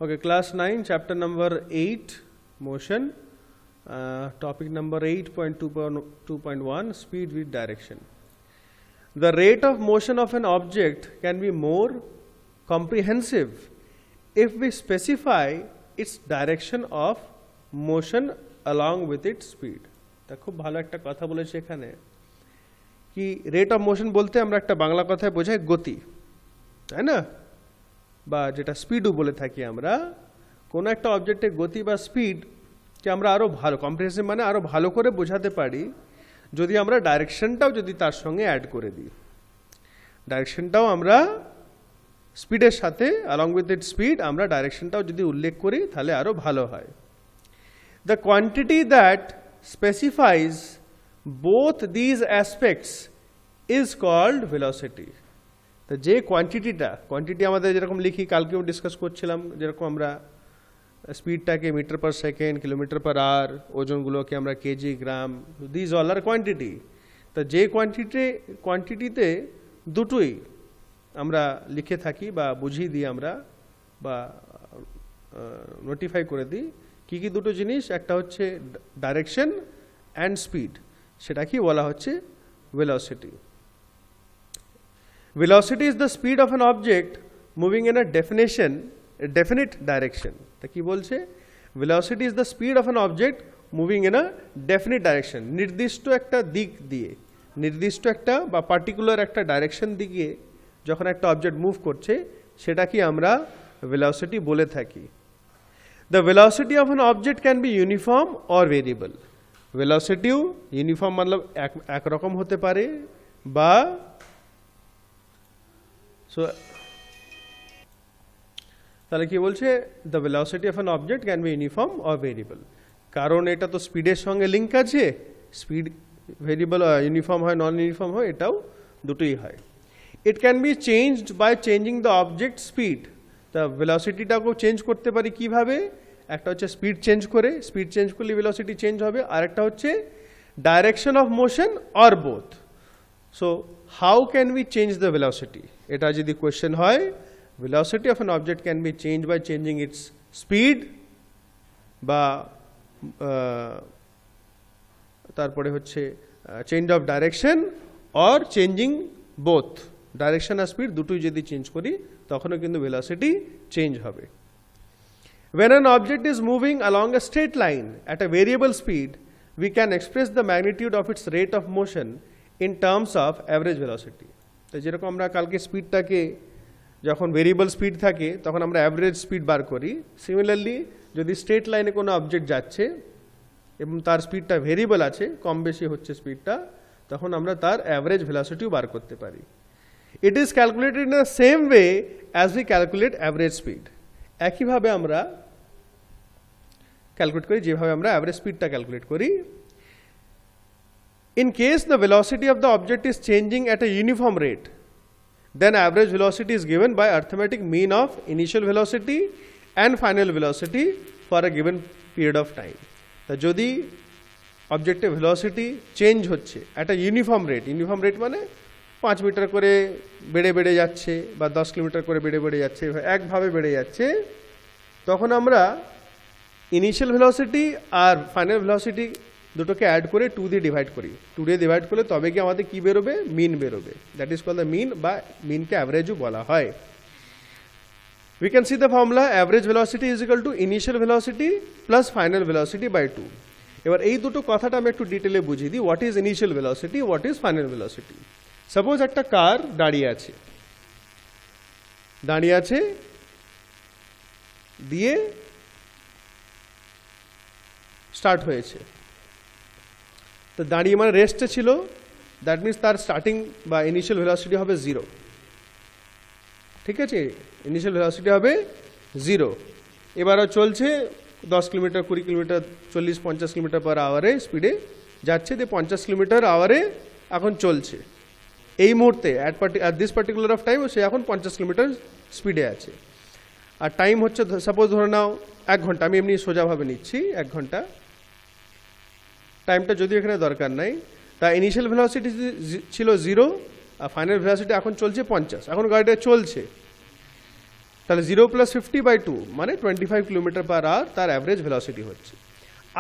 Okay, class 9, chapter number 8, motion, topic number 8.2.1, speed with direction. The rate of motion of an object can be more comprehensive if we specify its direction of motion along with its speed. তা খুব ভালো একটা কথা বলেছে এখানে কি rate of motion বলতে আমরা একটা বাংলা কথায় বোঝাই গতি, তাই না? বা যেটা স্পিডও বলে থাকি আমরা, কোনো একটা অবজেক্টের গতি বা স্পিডকে আমরা আরও ভালো কম্প্রিহেনসিভ মানে আরও ভালো করে বোঝাতে পারি যদি আমরা ডাইরেকশনটাও যদি তার সঙ্গে অ্যাড করে দিই। ডাইরেকশনটাও আমরা স্পিডের সাথে along with its speed আমরা ডাইরেকশনটাও যদি উল্লেখ করি তাহলে আরও ভালো হয়। The quantity that specifies both these aspects is called velocity. তো যে কোয়ান্টিটি আমাদের যেরকম লিখি, কালকেও ডিসকাস করছিলাম, যেরকম আমরা স্পিডটাকে metre per second, kilometre per hour, ওজনগুলোকে আমরা KG, gram, these all are quantity. তো যে কোয়ান্টিটিতে দুটোই আমরা লিখে থাকি বা বুঝিয়ে দিই আমরা বা নোটিফাই করে দিই কি কি দুটো জিনিস, একটা হচ্ছে ডাইরেকশন অ্যান্ড স্পিড, সেটা কি বলা হচ্ছে velocity. Velocity is the speed of an object moving in a definite direction. তা কি বলছে? Velocity is the speed of an object moving in a definite direction. নির্দিষ্ট একটা দিক দিয়ে, নির্দিষ্ট একটা বা পার্টিকুলার একটা ডাইরেকশন দিকে যখন একটা অবজেক্ট মুভ করছে সেটা কি আমরা velocity বলে থাকি। The velocity of an object can be uniform or variable. Velocity uniform मतलब একরকম হতে পারে বা তাহলে কি বলছে the velocity of an object can be uniform or variable, কারণ এটা তো স্পিডের সঙ্গে লিঙ্ক আছে। স্পিড ভেরিয়েবল ইউনিফর্ম হয়, নন ইউনিফর্ম হয়, এটাও দুটোই হয়। It can be changed by changing the object speed. তা ভেলোসিটিটাকেও চেঞ্জ করতে পারি কিভাবে? একটা হচ্ছে স্পিড চেঞ্জ করলে ভেলোসিটি চেঞ্জ হবে, আর একটা হচ্ছে direction of motion or both. So how can we change the velocity? এটা যদি কোয়েশ্চেন হয়, velocity of an object can be changed by changing its speed বা তারপরে হচ্ছে change of direction or changing both, direction আর speed দুটোই যদি change করি তখনও কিন্তু velocity চেঞ্জ হবে। When an object is moving along a straight line at a variable speed, we can express the magnitude of its rate of motion in terms of average velocity. তো যেরকম আমরা কালকে স্পিডটাকে যখন variable speed থাকে তখন আমরা average speed বার করি, similarly যদি স্ট্রেট লাইনে কোনো অবজেক্ট যাচ্ছে এবং তার স্পিডটা ভেরিয়েবল আছে, কম বেশি হচ্ছে স্পিডটা, তখন আমরা তার অ্যাভারেজ ভেলোসিটিও বার করতে পারি। It is calculated in the same way as we calculate average speed. একইভাবে আমরা ক্যালকুলেট করি যেভাবে আমরা অ্যাভারেজ স্পিডটা ক্যালকুলেট করি। In case the velocity of the object is changing at a uniform rate, then average velocity is given by arithmetic mean of initial velocity and final velocity for a given period of time. তা যদি অবজেক্টের velocity change হচ্ছে at a uniform rate মানে 5 metre করে বেড়ে যাচ্ছে বা 10 kilometre করে বেড়ে যাচ্ছে, একভাবে বেড়ে যাচ্ছে, তখন আমরা ইনিশিয়াল ভেলোসিটি আর ফাইনাল ভেলোসিটি দুটোকে অ্যাড করে 2 দিয়ে ডিভাইড করি। 2 দিয়ে ডিভাইড করলে তবে কি আমাদের কি বেরোবে? মিন বেরোবে। That is called the mean বা মিনকে অ্যাভারেজও বলা হয়। We can see the formula average velocity is equal to initial velocity plus final velocity by 2। এবার এই দুটো কথাটা আমি একটু ডিটেলে বুঝিয়ে দিই। What is initial velocity, what is final velocity. Suppose একটা কার দাঁড়িয়ে আছে দিয়ে স্টার্ট হয়েছে, তো দাঁড়িয়ে মানে রেস্টে ছিল, দ্যাট মিনস তার স্টার্টিং বা ইনিশিয়াল ভেলোসিটি হবে 0। ঠিক আছে, ইনিশিয়াল ভেলোসিটি হবে 0। এবারও চলছে 10 কিলোমিটার, 20 কিলোমিটার, 40-50 কিলোমিটার পার আওয়ারে স্পিডে যাচ্ছে, দিয়ে 50 কিলোমিটার আওয়ারে এখন চলছে এই মুহূর্তে at this particular of time. সে এখন 50 কিলোমিটার স্পিডে আছে, আর টাইম হচ্ছে সাপোজ ধরে নাও 1 ঘন্টা, আমি এমনি সোজাভাবে নিচ্ছি 1 ঘন্টা। টাইমটা যদিও এখানে দরকার নাই, তা ইনিশিয়াল ভেলোসিটি ছিল 0 আর ফাইনাল ভেলোসিটি এখন চলছে 50। এখন গাড়িটা চলছে, তাহলে 0 + 50/2 মানে 25 km/h তার অ্যাভারেজ ভেলোসিটি হচ্ছে।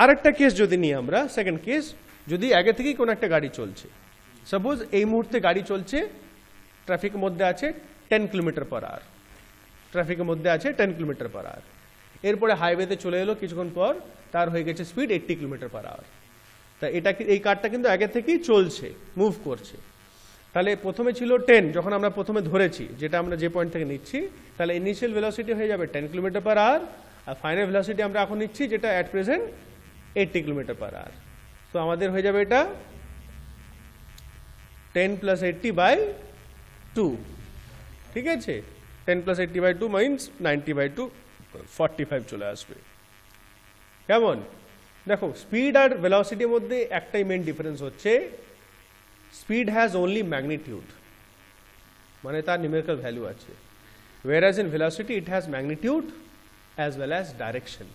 আরেকটা কেস যদি নিই আমরা, সেকেন্ড কেস, যদি আগে থেকেই কোনো একটা গাড়ি চলছে, সাপোজ এই মুহূর্তে গাড়ি চলছে, ট্রাফিকের মধ্যে আছে 10 km/h, ট্রাফিকের মধ্যে আছে 10 km/h, এরপরে হাইওয়েতে চলে এলো কিছুক্ষণ পর, তার হয়ে গেছে স্পিড 80 km/h। তা এটা এই কারটা কিন্তু আগে থেকেই চলছে, মুভ করছে। তাহলে প্রথমে ছিল 10, যখন আমরা প্রথমে ধরেছি, যেটা আমরা যে পয়েন্ট থেকে নিচ্ছি, তাহলে ইনিশিয়াল ভেলোসিটি হয়ে যাবে 10 km/h, আর ফাইনাল ভেলোসিটি আমরা এখন নিচ্ছি যেটা অ্যাট প্রেজেন্ট 80 km/h। তো আমাদের হয়ে যাবে এটা 10 + 80/2, ঠিক আছে? 10 + 80/2 মিনস 90/2, 45 চলে আসবে। কেমন? দেখো, স্পিড আর ভেলোসিটির মধ্যে একটাই মেন ডিফারেন্স হচ্ছে, স্পিড হ্যাজ অনলি ম্যাগনিটিউড, মানে তার নিউমেরিক্যাল ভ্যালু আছে, whereas in velocity it has magnitude as well as direction.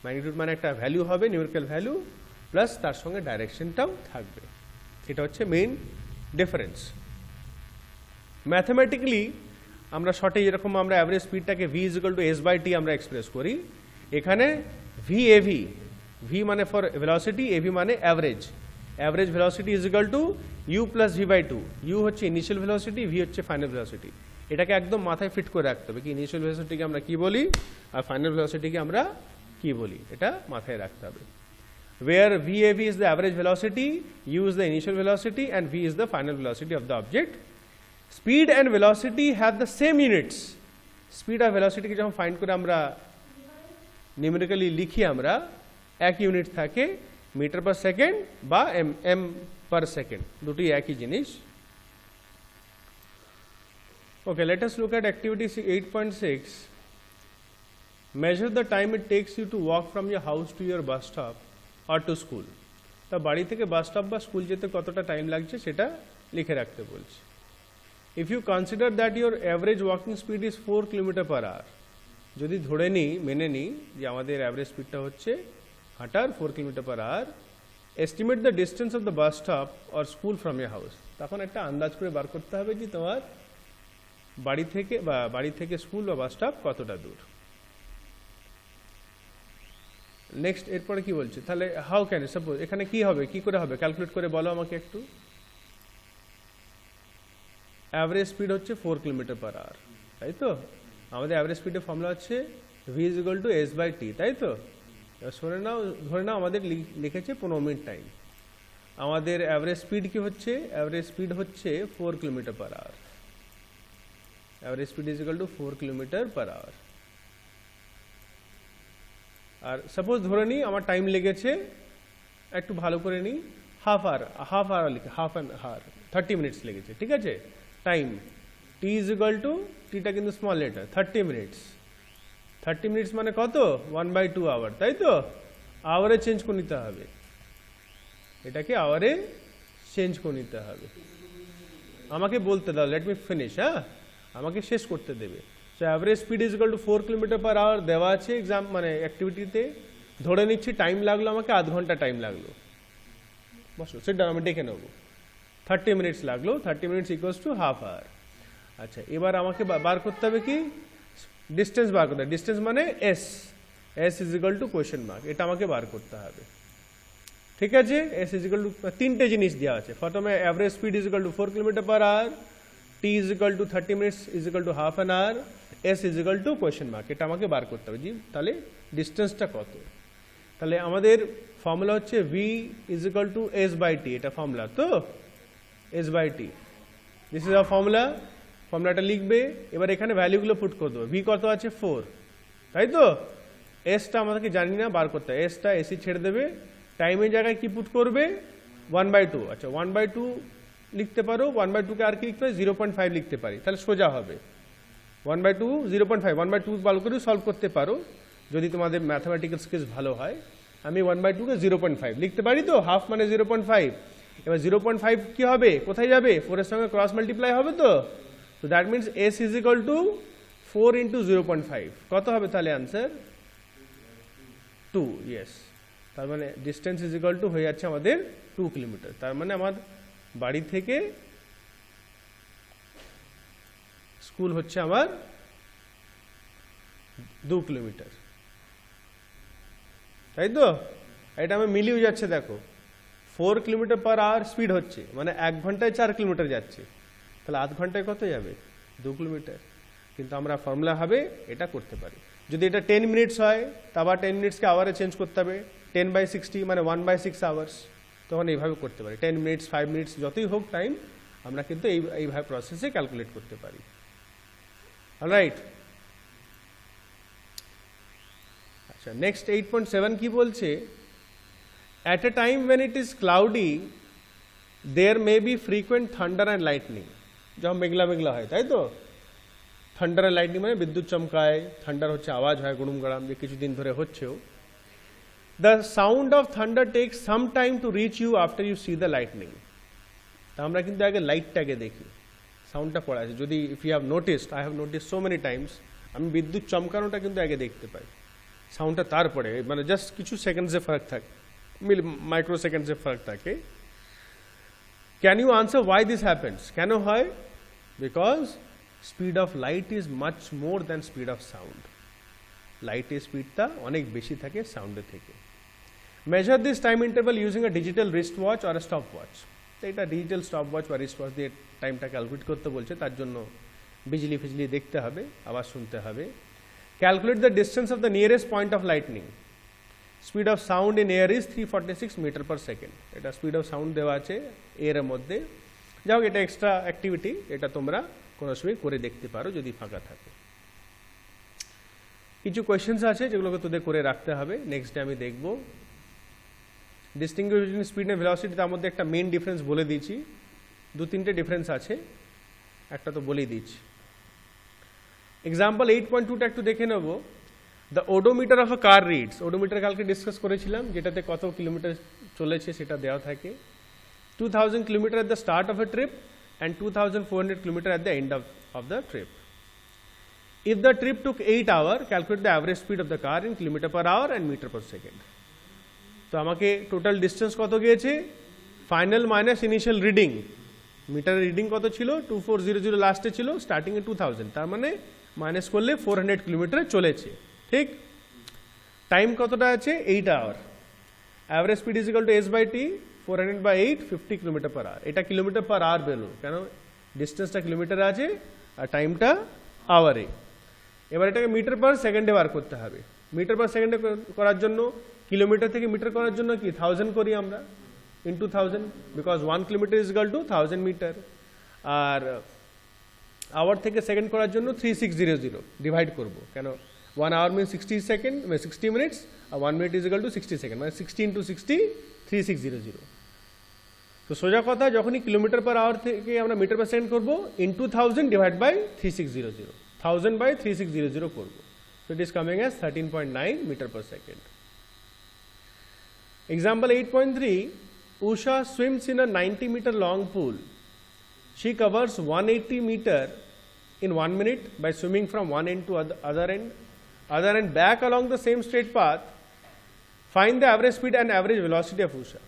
Magnitude মানে একটা ভ্যালু হবে, নিউমেরিক্যাল ভ্যালু, প্লাস তার সঙ্গে ডাইরেকশনটাও থাকবে। এটা হচ্ছে মেইন ডিফারেন্স। ম্যাথমেটিক্যালি আমরা শর্টে যেরকম আমরা অ্যাভারেজ স্পিডটাকে v = s/t আমরা এক্সপ্রেস করি, এখানে VAV, v মানে ফর ভেলোসিটি, AV মানে average, average velocity is equal two u + v/2, u হচ্ছে ইনিশিয়াল ভেলোসিটি, v হচ্ছে ফাইনাল ভেলোসিটি। এটাকে একদম মাথায় ফিট করে রাখতে হবে, কি ইনিশিয়াল ভেলোসিটিকে আমরা কি বলি আর ফাইনাল ভেলোসিটিকে আমরা কি বলি, এটা মাথায় রাখতে হবে। Where VAV is the average velocity, u is the initial velocity, and v is the final velocity of the object. Speed and velocity have the same units. Speed R velocity কে যখন find করে আমরা numerically লিখি, আমরা এক unit থাকে, metre per second বা M per second, দুটি একই জিনিস। Okay, let us look at activity 8.6. Measure the time it takes you to walk from your house to your bus stop or to school. তা বাড়ি থেকে bus stop বা school যেতে কতটা টাইম লাগছে সেটা লিখে রাখতে বলছি। If you consider that your average walking speed is 4 km/h, যদি ধরে নিই, মেনে নিই যে আমাদের অ্যাভারেজ স্পিডটা হচ্ছে হাঁটার 4 km/h, estimate the distance of the bus stop or school from your house. তখন একটা আন্দাজ করে বার করতে হবে যে তোমার বাড়ি থেকে স্কুল বা বাস স্টপ কতটা দূর। নেক্সট, এরপরে কি বলছে, তাহলে হাউ ক্যান, সাপোজ এখানে কি হবে, কি করে হবে, ক্যালকুলেট করে বলো আমাকে একটু। অ্যাভারেজ স্পিড হচ্ছে 4 km/h, তাই তো? আমাদের অ্যাভারেজ স্পিডের ফর্মুলা হচ্ছে v = s/t, তাই তো? ধরে নাও আমাদের লিখেছে 15 মিনিট টাইম। আমাদের অ্যাভারেজ স্পিড কি হচ্ছে, অ্যাভারেজ স্পিড হচ্ছে 4 km/h। Average speed is equal to 4 km/h। আর সাপোজ ধরে নিই আমার টাইম লেগেছে, একটু ভালো করে নিই, হাফ আওয়ার লিখে, হাফ অ্যান আওয়ার, 30 মিনিটস লেগেছে, ঠিক আছে? Time t is equal to, টিটা কিন্তু স্মল লেটার, 30 মিনিটস। 30 মিনিটস মানে কত, 1/2 আওয়ার, তাই তো? আওয়ারে চেঞ্জ করে নিতে হবে, এটাকে আওয়ারে চেঞ্জ করে নিতে হবে। আমাকে বলতে দাও, লেট মি ফিনিশ, হ্যাঁ, আমাকে শেষ করতে দেবে। So average speed is equal to 4 km/h দেওয়া আছে এক্সাম মানে অ্যাক্টিভিটিতে, ধরে নিচ্ছি টাইম লাগলো আমাকে আধ ঘন্টা টাইম লাগলো, বসো সেটা আমি ডেকে নেবো, 30 মিনিটস লাগলো, 30 minutes equals to half hour. আচ্ছা, এবার আমাকে বার করতে হবে কি, ডিস্টেন্স বার করতে হবে। ডিস্টেন্স মানে S is equal to question mark, এটা আমাকে বার করতে হবে, ঠিক আছে? এস ইজ ইকুয়াল টু, তিনটে জিনিস দেওয়া আছে। প্রথমে average speed is equal to 4 km/h, t is equal to 30 minutes is equal to half an hour, S is equal to question mark, এটা আমাকে বার করতে হবে। জি, তাহলে ডিস্টেন্সটা কত? তাহলে আমাদের ফর্মুলা হচ্ছে v is equal to s/t, এটা ফর্মুলা তো, s/t, this is our formula. ফর্মুলাটা লিখবে, এবার এখানে ভ্যালুগুলো পুট করে দেবো। v কত আছে, 4, তাই তো? এসটা আমাদেরকে জানি না, বার করতে হবে, এসটা এসি ছেড়ে দেবে, টাইমের জায়গায় কি পুট করবে, 1/2। আচ্ছা, 1/2 লিখতে পারো, 1/2 কে আর কি লিখতে পারি, 0.5 লিখতে পারি, তাহলে সোজা হবে 1/2, 0.5, 1/2 ভালো করে সলভ করতে পারো যদি তোমাদের ম্যাথমেটিক্যাল স্কিলস ভালো হয়। আমি 1/2 কে 0.5 লিখতে পারি তো, হাফ মানে 0.5। এবার 0.5 কি হবে, কোথায় যাবে, 4 এর সঙ্গে ক্রস মাল্টিপ্লাই হবে তো that means S is equal to 4 × 0.5, কত হবে তাহলে অ্যান্সার, 2, ইয়েস। তার মানে ডিস্টেন্স ইজ ইকুয়াল টু হয়ে যাচ্ছে আমাদের 2 কিলোমিটার। তার মানে আমার বাড়ি থেকে স্কুল হচ্ছে আমার 2 কিলোমিটার, তাই তো? এটা আমি মিলিয়ে যাচ্ছে, দেখো 4 কিলোমিটার পার আওয়ার স্পিড হচ্ছে, মানে 1 ঘন্টায় 4 কিলোমিটার যাচ্ছে, তাহলে আধ ঘন্টায় কত যাবে? 2 কিলোমিটার। কিন্তু আমরা ফর্মুলা ভাবে এটা করতে পারি। যদি এটা 10 মিনিটস হয়, তা আবার 10 মিনিটসকে আওয়ারে চেঞ্জ করতে হবে, 10/60 মানে 1/6 আওয়ার্স, তখন এইভাবে করতে পারি। 10 মিনিটস 5 মিনিটস যতই হোক টাইম, আমরা কিন্তু এইভাবে প্রসেসে ক্যালকুলেট করতে পারি। অলরাইট, আচ্ছা নেক্সট 8.7 কি বলছে? At a time when it is cloudy, there may be frequent thunder and lightning. যখন মেঘলা মেঘলা হয়, তাই তো? থান্ডার আর লাইটনিং মানে বিদ্যুৎ চমকায়, থান্ডার হচ্ছে আওয়াজ হয় গুড়ুম গাড়াম, যে কিছুদিন ধরে হচ্ছেও। The sound of thunder take some time to reach you after you see the lightning. তা আমরা কিন্তু আগে লাইটটাকে দেখি, সাউন্ডটা পড়ে আছে। যদি if you have noticed, I have notice so many times, আমি বিদ্যুৎ চমকানোটা কিন্তু আগে দেখতে পাই, সাউন্ডটা তারপরে, মানে জাস্ট কিছু সেকেন্ডসে ফারাক থাকে, মাইক্রো সেকেন্ডসে ফারাক থাকে। Can you answer why this happens? কেন হয়? Because speed of light is much more than speed of sound. লাইটের স্পিডটা অনেক বেশি থাকে সাউন্ডের থেকে। Measure this time interval using a digital wrist watch আর স্টপ ওয়াচ। তো এটা ডিজিটাল স্টপ ওয়াচ বা রিস্ট ওয়াচ দিয়ে টাইমটা ক্যালকুলেট করতে বলছে, তার জন্য বিজলি ফিজলি দেখতে হবে, আবার শুনতে হবে। Calculate the distance of the nearest point of lightning. Speed of sound in air is 346 metre per second. এটা স্পিড অফ সাউন্ড দেওয়া আছে এয়ারের মধ্যে। যাই হোক, এটা এক্সট্রা অ্যাক্টিভিটি, এটা তোমরা কোনো সময় করে দেখতে পারো যদি ফাঁকা থাকে। কিছু কোয়েশ্চেন্স আছে যেগুলোকে তোদের করে রাখতে হবে, নেক্সট ডে আমি দেখব। Distinguish between speed and velocity, তার মধ্যে একটা মেইন ডিফারেন্স বলে দিয়েছি, 2-3টে ডিফারেন্স আছে, একটা তো বলেই দিচ্ছি। এক্সাম্পল 8.2টা একটু দেখে নেব। The odometer of a car reads. Odometer কালকে ডিসকাস করেছিলাম, যেটাতে কত কিলোমিটার চলেছে সেটা দেওয়া থাকে। 2000 kilometre at the start of a trip and 2400 kilometer at the end of the trip. If the trip took 8 hours, calculate the average speed of the car in kilometer per hour and meter per second. তো আমাকে total distance কত গিয়েছে, final minus initial reading. মিটারের reading কত ছিল? 2400 লাস্টে ছিল, স্টার্টিংয়ে 2000, তার মানে মাইনাস করলে 400 কিলোমিটার চলেছে, ঠিক? টাইম কতটা আছে? 8 hour. Average speed is equal to s/t, 400/8, 50 kilometre per hour. এটা কিলোমিটার পার আওয়ার বেরোলো, কেন ডিস্টেন্সটা কিলোমিটারে আছে আর টাইমটা আওয়ারে। এবার এটাকে মিটার পার সেকেন্ডে বার করতে হবে। মিটার পার সেকেন্ডে করার জন্য, কিলোমিটার থেকে মিটার করার জন্য কি 1000 করি আমরা, into 1000, because 1 kilometre is equal to 1000 metre. আর আওয়ার থেকে সেকেন্ড করার জন্য 3600 ডিভাইড করবো, কেন 1 আওয়ার মিনস 60 সেকেন্ড, 60 মিনিটস, আর 1 minute is equal to 60 second, মানে 60 × 60, 3600। তো সোজা কথা, যখনই কিলোমিটার পার আওয়ার থেকে আমরা মিটার পার সেকেন্ড করবো, ইন্টু 1000 ডিভাইড বাই 3600, 1000/3600 করবো। So it is coming as 13.9 meter per second. Example 8.3, Usha swims in a 90-meter long pool. She covers 180 meter in 1 minute by swimming from one end to other end back along the same straight path. Find the average speed and average velocity of Usha.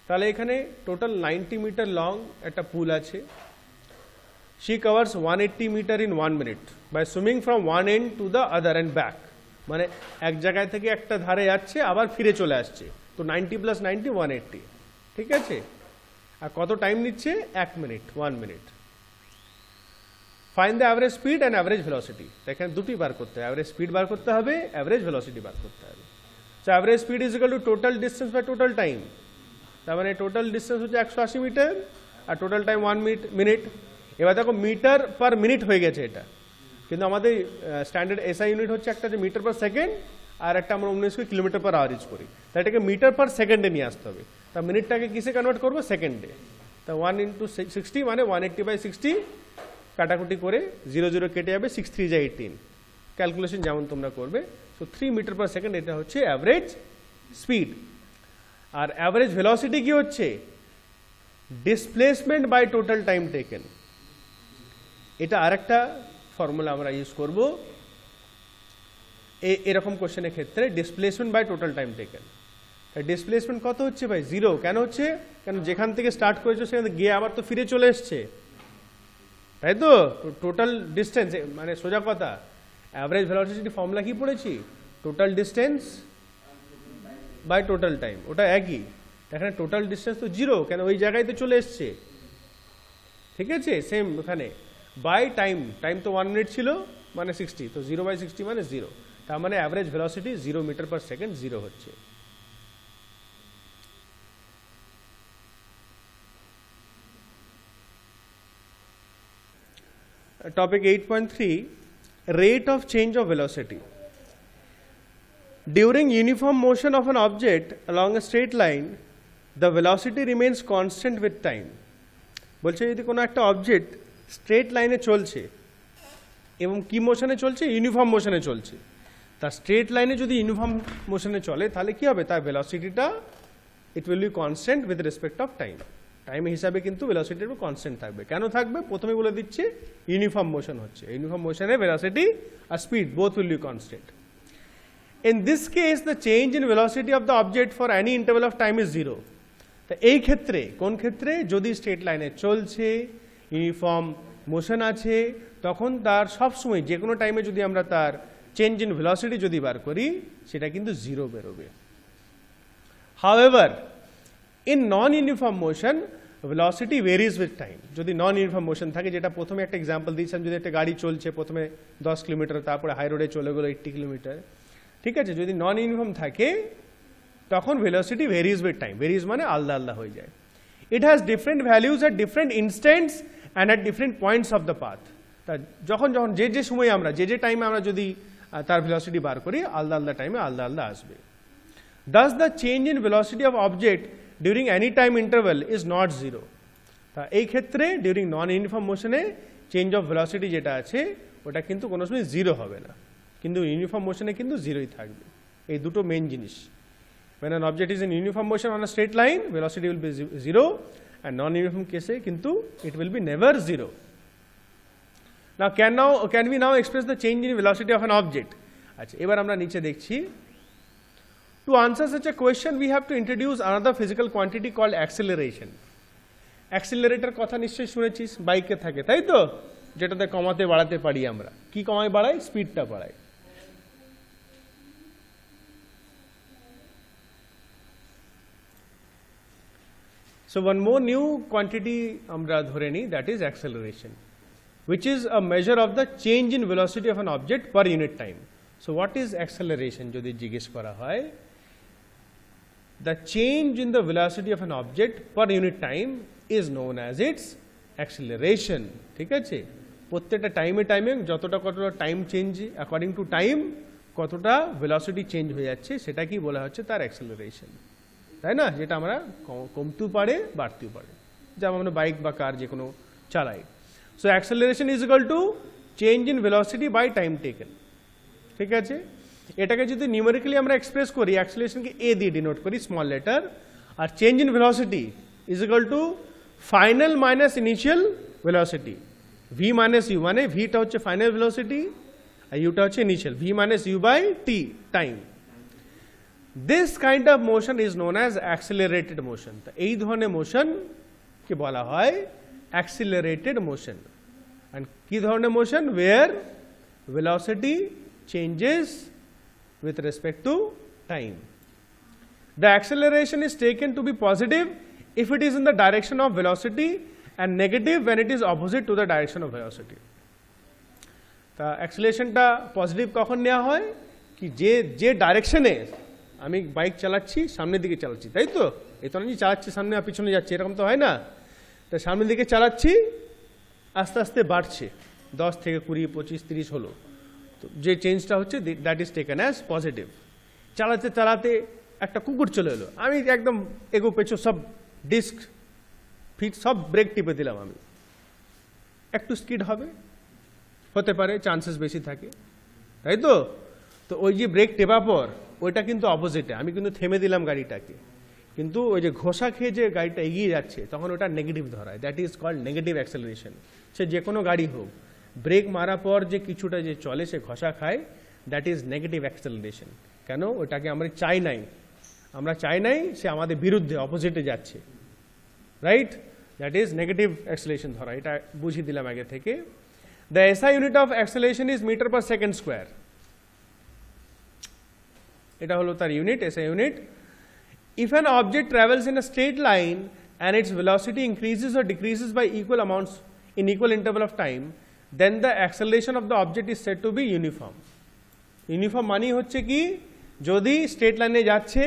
তাহলে এখানে total 90 metre long একটা পুল আছে। She covers 180 meter in 1 minute by swimming from one end to the other and back. মানে এক জায়গায় থেকে একটা ধারে যাচ্ছে, আবার ফিরে চলে আসছে। তো 90 + 90 180, ঠিক আছে? আর কত টাইম নিচ্ছে? 1 minute, 1 minute. Find the average speed and average velocity. এখানে দুটি বার করতে হবে, অ্যাভারেজ স্পিড বার করতে হবে, অ্যাভারেজ ভেলোসিটি বার করতে হবে। So average speed is equal to total distance by total time. তার মানে টোটাল ডিস্টেন্স হচ্ছে 180 মিটার আর টোটাল টাইম 1 মিনিট। এবার দেখো মিটার পার মিনিট হয়ে গেছে এটা, কিন্তু আমাদের স্ট্যান্ডার্ড এসআই ইউনিট হচ্ছে একটা যে মিটার পার সেকেন্ড, আর একটা আমরা 19 কিলোমিটার পার আওয়ার ইউজ করি। তাই এটাকে মিটার পার সেকেন্ডে নিয়ে আসতে হবে। তা মিনিটটাকে কিসে কনভার্ট করবো? সেকেন্ডে। তা 1 × 60 মানে 180/60, কাটাকুটি করে 0 কেটে যাবে, 6 × 3 = 18। ক্যালকুলেশন যেমন তোমরা করবে। সো 3 মিটার পার সেকেন্ড, এটা হচ্ছে অ্যাভারেজ স্পিড। আর অ্যাভারেজ ভেলোসিটি কি হচ্ছে? Displacement by total time taken. এটা আরেকটা ফর্মুলা আমরা ইউজ করব এরকম কোশ্চেনের ক্ষেত্রে, displacement by total time taken. Displacement কত হচ্ছে ভাই? 0। কেন হচ্ছে? কেন যেখান থেকে স্টার্ট করেছো সেখানে গিয়ে আবার তো ফিরে চলে এসছে, তাই তো? টোটাল ডিস্টেন্স, মানে সোজা কথা অ্যাভারেজ ভেলোসিটি ফর্মুলা কি পড়েছি, total distance by total time, ওটা একই। এখানে টোটাল ডিস্টেন্স তো 0, কেন ওই জায়গায় তো চলে এসছে, ঠিক আছে। সেম ওখানে বাই টাইম, টাইম তো 1 মিনিট ছিল মানে 60, তো 0/60 মানে 0, তার মানে average velocity 0 metre per second 0 হচ্ছে। Topic 8.3, rate of change of velocity. During uniform motion of an object along a straight line, the velocity remains constant with time. বলছে যদি কোনো একটা অবজেক্ট স্ট্রেট লাইনে চলছে এবং কি মোশনে চলছে, ইউনিফর্ম মোশনে চলছে, তার স্ট্রেট লাইনে যদি ইউনিফর্ম মোশনে চলে তাহলে কি হবে, তার ভেলোসিটিটা it will be constant with respect of time. Time হিসাবে কিন্তু ভেলোসিটি কনস্ট্যান্ট থাকবে। কেন থাকবে, প্রথমে বলে দিচ্ছে ইউনিফর্ম মোশন হচ্ছে, ইউনিফর্ম মোশনে ভেলোসিটি আর speed both will be constant. In this case, the change in velocity of the object for any interval of time is 0. তো এই ক্ষেত্রে, কোন ক্ষেত্রে, যদি স্ট্রেট লাইনে চলছে, ইউনিফর্ম মোশন আছে, তখন তার সবসময় যে কোনো টাইমে যদি আমরা তার চেঞ্জ ইন ভেলোসিটি যদি বার করি, সেটা কিন্তু 0 বেরোবে। However, in non-uniform motion, velocity varies with time. যদি নন ইউনিফর্ম মোশন থাকে, যেটা প্রথমে একটা এক্সাম্পল দিয়েছিলাম, যদি একটা গাড়ি চলছে প্রথমে 10 কিলোমিটার, তারপরে হাই রোডে চলে গেলো 80 কিলোমিটার, ঠিক আছে। যদি নন ইউনিফর্ম থাকে তখন velocity varies with time, varies মানে আলাদা আলাদা হয়ে যায়। It has different values at different instants and at different points of the path. তা যখন যখন যে সময় আমরা যে টাইমে আমরা যদি তার ভেলোসিটি বার করি, আলাদা আলাদা টাইমে আলাদা আলাদা আসবে। Thus the change in velocity of object during any time interval is not 0. তা এই ক্ষেত্রে ডিউরিং নন ইউনিফর্ম মোশনে চেঞ্জ অফ ভেলোসিটি যেটা আছে ওটা কিন্তু কোনো সময় 0 হবে না, কিন্তু ইউনিফর্ম মোশনে কিন্তু 0ই থাকবে। এই দুটো মেইন জিনিস। When an object is in uniform motion on a straight line, velocity will be 0, and non-uniform case কিন্তু it will be never 0. Now can we now express the change in velocity of an object? আচ্ছা, এবার আমরা নিচে দেখছি। To answer such a question, we have to introduce another physical quantity called acceleration. Accelerator কথা নিশ্চয়ই শুনেছিস, বাইকে থাকে তাই তো, যেটাতে কমাতে বাড়াতে পারি আমরা। কি কমাই বাড়াই, স্পিডটা বাড়াই। So one more new quantity আমরা ধরে নিই, that is acceleration, which is a measure of the change in velocity of an object per unit time. So what is acceleration যদি জিজ্ঞেস করা হয়? The change in the velocity of an object per unit time is known as its acceleration. ঠিক আছে, প্রত্যেকটা টাইমে যতটা time change according to time কতটা ভেলোসিটি চেঞ্জ হয়ে যাচ্ছে সেটা কি বলা হচ্ছে তার অ্যাক্সেলারেশন, তাই না? যেটা আমরা কমতেও পারে বাড়তেও পারে, যেমন আমরা বাইক বা কার যে কোনো চালাই। So acceleration is equal to change in velocity by time taken. ঠিক আছে, এটাকে যদি নিউমেরিক্যালি আমরা এক্সপ্রেস করি, অ্যাক্সেলারেশনকে এ দিয়ে ডিনোট করি, স্মল লেটার, আর change in velocity is equal to final minus initial velocity. V minus u, মানে ভিটা হচ্ছে ফাইনাল ভেলোসিটি আর ইউটা হচ্ছে initial, v minus u by t time. This kind of motion is known as accelerated motion. তো এই ধরনের মোশনকে বলা হয় অ্যাক্সিলারেটেড মোশন। অ্যান্ড কি ধরনের motion? Where velocity changes with respect to time. The acceleration is taken to be positive if it is in the direction of velocity and negative when it is opposite to the direction of velocity. তা অ্যাক্সিলারেশনটা positive কখন নেওয়া হয়? কি যে ডাইরেকশনে আমি bike চালাচ্ছি সামনের দিকে চালাচ্ছি, তাই তো? এই তো আমি চালাচ্ছি সামনে আর পিছনে যাচ্ছি, এরকম তো হয় না? তা সামনের দিকে চালাচ্ছি, আস্তে আস্তে বাড়ছে, 10 থেকে 20, 25, 30 হলো, যে চেঞ্জটা হচ্ছে that is taken as positive. চালাতে চালাতে একটা কুকুর চলে এলো, আমি একদম এগো পেছো সব ডিস্ক ফিট সব ব্রেক টিপে দিলাম, আমি একটু স্কিড হবে, হতে পারে, চান্সেস বেশি থাকে, তাই তো? তো ওই যে ব্রেক টেপা পর ওইটা কিন্তু অপোজিটে, আমি কিন্তু থেমে দিলাম গাড়িটাকে, কিন্তু ওই যে ঘষা খেয়ে যে গাড়িটা এগিয়ে যাচ্ছে তখন ওটা নেগেটিভ ধরায়, that is called negative acceleration. সে যে কোনো গাড়ি হোক, ব্রেক মারা পর যে কিছুটা যে চলে সে ঘষা খায়, দ্যাট ইজ নেগেটিভ অ্যাক্সেলারেশন। কেন? ওটাকে আমরা চাই নাই সে আমাদের বিরুদ্ধে অপোজিটে যাচ্ছে, right? That is negative acceleration ধরা, এটা বুঝিয়ে দিলাম আগে থেকে। The SI unit of acceleration is meter per second square. এটা হলো তার unit, SI unit. If an object travels in a straight line and its velocity increases or decreases by equal amounts in equal interval of time, then the acceleration of the object is said to be uniform. Uniform মানে হচ্ছে কি, যদি straight লাইনে যাচ্ছে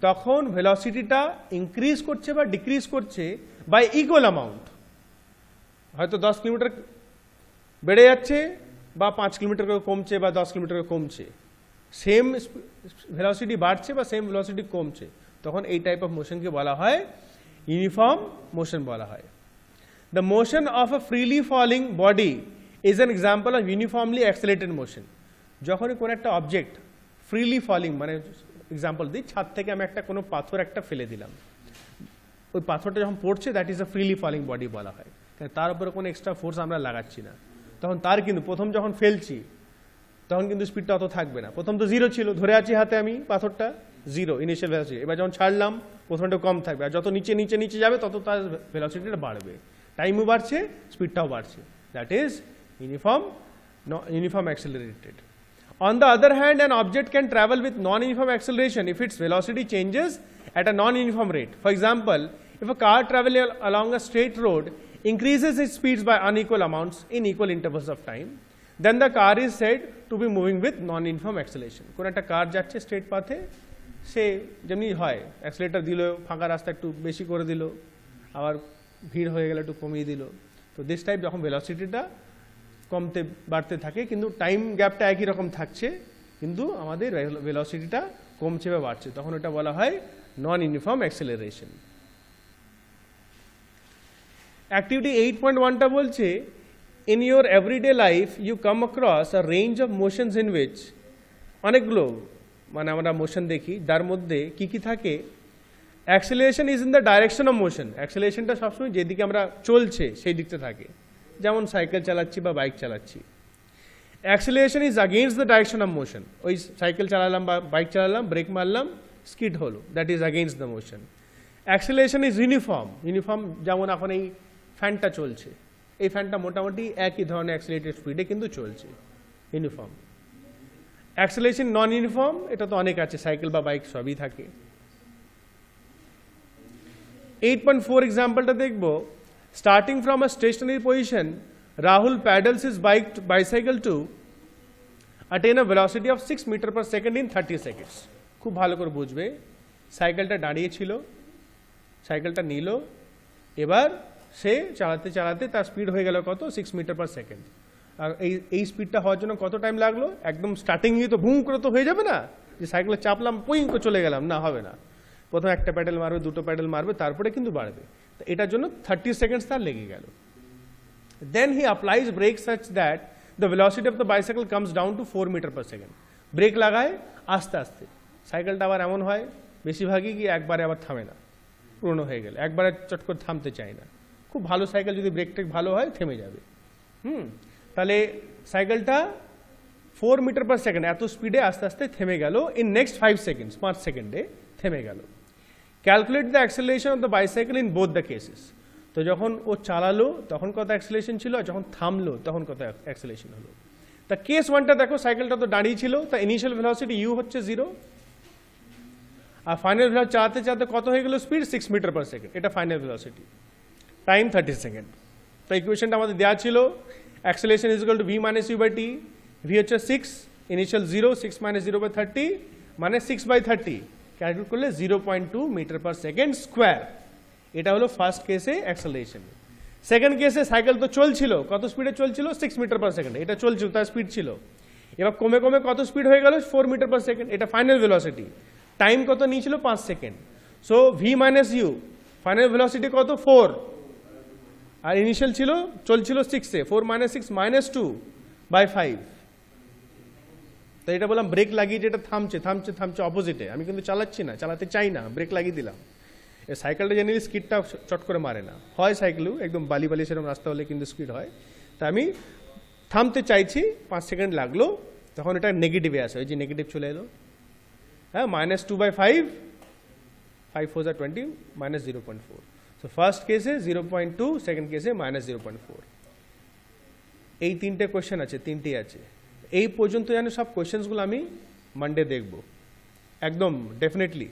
তখন ভেলোসিটিটা increase করছে বা decrease করছে বাই ইকুয়াল অ্যামাউন্ট, হয়তো 10 কিলোমিটার বেড়ে যাচ্ছে বা 5 কিলোমিটার করে কমছে বা 10 কিলোমিটার করে কমছে, সেম ভেলোসিটি বাড়ছে বা সেম ভেলোসিটি কমছে, তখন এই টাইপ অফ মোশনকে বলা হয় ইউনিফর্ম মোশন বলা হয়। The motion of a freely falling body is an example of uniformly accelerated motion. যখনই কোনো একটা অবজেক্ট ফ্রিলি ফলিং, মানে এক্সাম্পল দিই, ছাদ থেকে আমি একটা কোনো পাথর একটা ফেলে দিলাম, ওই পাথরটা যখন পড়ছে that is a freely falling body বলা হয়, তার উপরে কোনো এক্সট্রা ফোর্স আমরা লাগাচ্ছি না, তখন তার কিন্তু প্রথম যখন ফেলছি তখন কিন্তু স্পিডটা অত থাকবে না। প্রথম তো জিরো ছিল, ধরে আছি হাতে আমি পাথরটা, জিরো ইনিশিয়াল ভেলোসিটি, এবার যখন ছাড়লাম প্রথমটা কম থাকবে, আর যত নিচে নিচে নিচে যাবে তত তার ভেলোসিটিটা বাড়বে, টাইমও বাড়ছে, স্পিডটাও বাড়ছে, that is uniform accelerated. On the other hand, an object can travel with non-uniform acceleration if its velocity changes at a non-uniform rate. For example, if a car traveling along a straight road increases its speeds by unequal amounts in equal intervals of time, then the car is said to be moving with non-uniform acceleration. কোন একটা কার যাচ্ছে straight পাথে, সে যেমনি হয় accelerator দিল, ফাঁকা রাস্তা একটু বেশি করে দিল, আবার ভিড় হয়ে গেলে একটু কমিয়ে দিল, তো দিস টাইপ যখন ভেলোসিটিটা কমতে বাড়তে থাকে কিন্তু টাইম গ্যাপটা একই রকম থাকছে, কিন্তু আমাদের ভেলোসিটিটা কমছে বা বাড়ছে, তখন এটা বলা হয় নন ইউনিফর্ম অ্যাক্সেলারেশন। অ্যাক্টিভিটি 8.1টা বলছে, in your everyday life you come across a range of motions in which, অনেকগুলো মানে আমরা মোশন দেখি, যার মধ্যে কি কি থাকে, acceleration is in the direction of motion, অ্যাক্সেলারেশনটা সবসময় যেদিকে আমরা চলছে সেই দিকটা থাকে, যেমন সাইকেল চালাচ্ছি বা বাইক চালাচ্ছি। Acceleration is against the direction of motion, ওই সাইকেল চালালাম বা বাইক চালালাম, ব্রেক মারলাম, স্কিড হলো, that is against the motion. Acceleration is uniform, uniform যেমন এখন এই ফ্যানটা চলছে, এই ফ্যানটা মোটামুটি একই ধরনের অ্যাক্সেলারেটেড স্পিডে কিন্তু চলছে, ইউনিফর্ম। অ্যাক্সেলারেশন নন ইউনিফর্ম, এটা তো অনেক আছে, সাইকেল বা বাইক সবই থাকে। 8.4 এক্সাম্পলটা দেখব, starting from a stationary position, Rahul paddles his bicycle to attain a velocity of 6 meters per second in 30 seconds. খুব ভালো করে বুঝবে, সাইকেলটা দাঁড়িয়ে ছিল, সাইকেলটা নিল, এবার সে চালাতে চালাতে তার স্পিড হয়ে গেল কত, 6 মিটার পার সেকেন্ড। আর এই স্পিডটা হওয়ার জন্য কত টাইম লাগলো, একদম স্টার্টিংয়ে তো বুম করে তো হয়ে যাবে না, যে সাইকেলে চাপলাম পুইং করে চলে গেলাম, না হবে না, প্রথম একটা প্যাডেল মারবে, দুটো প্যাডেল মারবে, তারপরে কিন্তু বাড়বে, তো এটার জন্য 30 সেকেন্ডস তার লেগে গেল। Then he applies brake such that the velocity of the bicycle comes down to 4 metre per second. Brake লাগায় আস্তে আস্তে, সাইকেলটা আবার এমন হয় বেশিরভাগই কি একবারে আবার থামে না, পুরনো হয়ে গেলে একবারে চট করে থামতে চায় না, খুব ভালো সাইকেল যদি ব্রেক টেক ভালো হয় থেমে যাবে। তাহলে সাইকেলটা 4 মিটার পার সেকেন্ড এত স্পিডে আস্তে আস্তে থেমে গেল, ইন নেক্সট 5 সেকেন্ডস, 5 সেকেন্ডে থেমে গেল। Calculate the acceleration of the bicycle in both the cases, তো যখন ও চালালো তখন কত অ্যাক্সেলারেশন ছিল, আর যখন থামলো তখন কত অ্যাক্সেলারেশন হলো। তা কেস ওয়ানটা দেখো, সাইকেলটা তো দাঁড়িয়ে ছিল, তা ইনিশিয়াল ভেলোসিটি ইউ হচ্ছে 0, আর ফাইনাল ভেলোসিটি চালাতে চালাতে কত হয়ে গেল স্পিড, 6 মিটার পার সেকেন্ড, এটা ফাইনাল ভেলোসিটি, টাইম 30 সেকেন্ড। তো ইকুয়েশনটা আমাদের দেওয়া ছিল, acceleration is equal to v minus u by t, v হচ্ছে 6, ইনিশিয়াল 0, 6 মাইনাস 0 বাই 30 মানে 6/30, ক্যালকুলেট করলে 0.2 মিটার পার সেকেন্ড স্কোয়ার। এটা হলো ফার্স্ট কেসে অ্যাক্সেলারেশন। সেকেন্ড কেসে সাইকেল তো চলছিল, কত স্পিডে চলছিল, 6 মিটার পার সেকেন্ড, এটা চলছিল, তার স্পিড ছিল, এবার কমে কমে কত স্পিড হয়ে গেল, 4 মিটার পার সেকেন্ড, এটা ফাইনাল ভেলোসিটি, টাইম কত নিয়েছিল, 5 second. So v minus u, final velocity কত, 4, আর ইনিশিয়াল ছিল চলছিল 6-এ, 4 - 6 -2/5। তো এটা বললাম ব্রেক লাগিয়ে, যেটা থামছে থামছে থামছে অপোজিটে, আমি কিন্তু চালাচ্ছি না, চালাতে চাই না, ব্রেক লাগিয়ে দিলাম। এই সাইকেলটা জেনারেলি স্কিডটা চট করে মারে না, হয় সাইকেলও একদম বালি বালি সেরকম রাস্তা হলে কিন্তু স্পিড হয়, তা আমি থামতে চাইছি, 5 সেকেন্ড লাগলো, তখন এটা নেগেটিভে আসে, ওই যে নেগেটিভ চলে এলো, হ্যাঁ, -2/5, 5 4 are 20, -0.4. So first case is 0.2, second case is -0.4. এই তিনটে কোয়েশ্চেন আছে, তিনটেই আছে। এই পর্যন্ত জানি সব কোয়েশ্চেন্সগুলো আমি মানডে দেখব একদম ডেফিনেটলি।